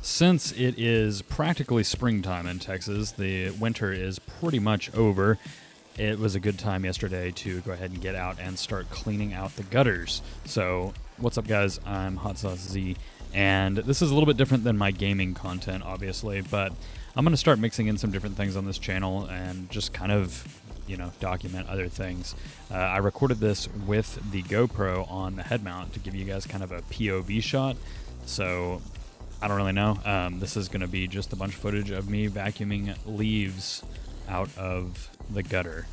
since it is practically springtime in Texas, the winter is pretty much over. It was a good time yesterday to go ahead and get out and start cleaning out the gutters. So, what's up, guys? I'm HotSauceZee, and this is a little bit different than my gaming content, obviously, but I'm going to start mixing in some different things on this channel and just kind of, document other things. I recorded this with the GoPro on the head mount to give you guys kind of a POV shot. So, I don't really know. This is going to be just a bunch of footage of me vacuuming leaves out of the gutter.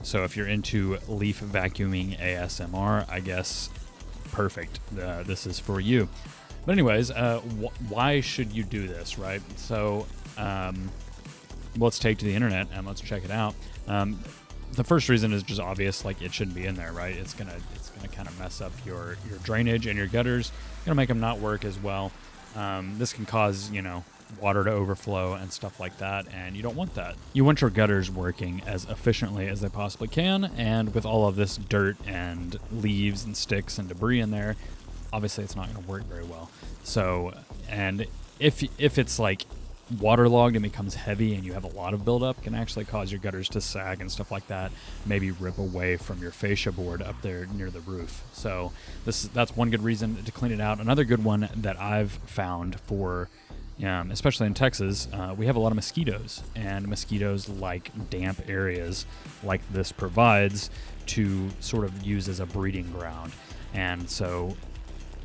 So if you're into leaf vacuuming ASMR, I guess perfect. This is for you. But anyways, why should you do this, right? So let's take to the internet and let's check it out. The first reason is just obvious, like it shouldn't be in there, right? It's gonna kind of mess up your drainage and your gutters. Gonna make them not work as well. This can cause, water to overflow and stuff like that, and you don't want that. You want your gutters working as efficiently as they possibly can, and with all of this dirt and leaves and sticks and debris in there, obviously it's not going to work very well. So, and if it's like waterlogged and becomes heavy and you have a lot of buildup, can actually cause your gutters to sag and stuff like that, maybe rip away from your fascia board up there near the roof. So that's one good reason to clean it out. Another good one that I've found for especially in Texas, we have a lot of mosquitoes, and mosquitoes like damp areas like this provides to sort of use as a breeding ground. And so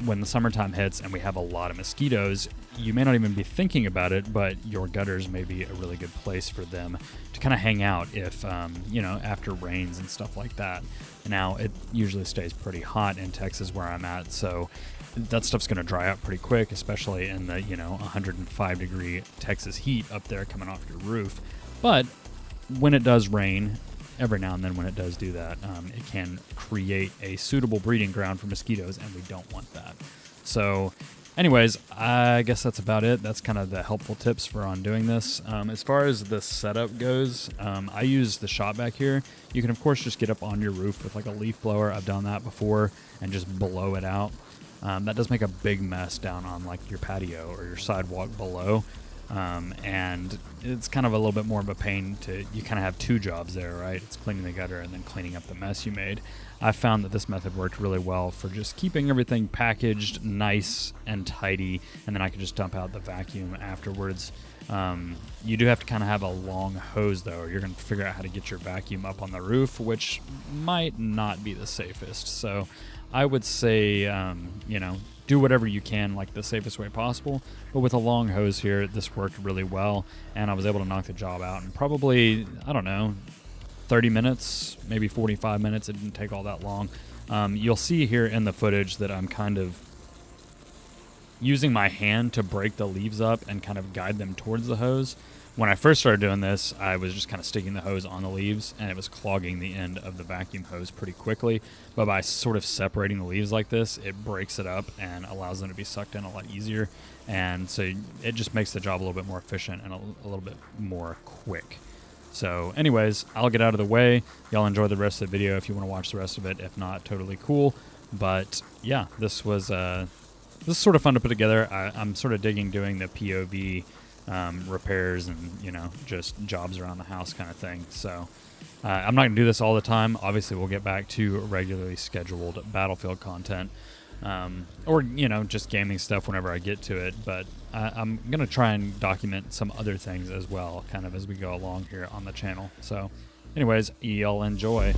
when the summertime hits and we have a lot of mosquitoes, you may not even be thinking about it, but your gutters may be a really good place for them to kind of hang out if, after rains and stuff like that. Now, it usually stays pretty hot in Texas where I'm at, so that stuff's going to dry out pretty quick, especially in the, 105 degree Texas heat up there coming off your roof. But when it does rain, every now and then when it does do that, it can create a suitable breeding ground for mosquitoes, and we don't want that. So anyways, I guess that's about it. That's kind of the helpful tips for on doing this. As far as the setup goes, I use the shop vac here. You can, of course, just get up on your roof with like a leaf blower. I've done that before, and just blow it out. That does make a big mess down on like your patio or your sidewalk below. And it's kind of a little bit more of a pain you kind of have two jobs there, right? It's cleaning the gutter and then cleaning up the mess you made. I found that this method worked really well for just keeping everything packaged nice and tidy, and then I could just dump out the vacuum afterwards. You do have to kind of have a long hose though, or you're going to figure out how to get your vacuum up on the roof, which might not be the safest. So I would say, do whatever you can, like the safest way possible. But with a long hose here, this worked really well, and I was able to knock the job out in probably, 30 minutes, maybe 45 minutes. It didn't take all that long. You'll see here in the footage that I'm kind of using my hand to break the leaves up and kind of guide them towards the hose. When I first started doing this, I was just kind of sticking the hose on the leaves, and it was clogging the end of the vacuum hose pretty quickly. But by sort of separating the leaves like this, it breaks it up and allows them to be sucked in a lot easier. And so it just makes the job a little bit more efficient and a little bit more quick. So anyways, I'll get out of the way. Y'all enjoy the rest of the video if you want to watch the rest of it. If not, totally cool. But yeah, this is sort of fun to put together. I'm sort of digging doing the POV repairs and just jobs around the house kind of thing. So I'm not gonna do this all the time. Obviously we'll get back to regularly scheduled Battlefield content, or just gaming stuff whenever I get to it, but I'm gonna try and document some other things as well, kind of as we go along here on the channel. So anyways, y'all enjoy.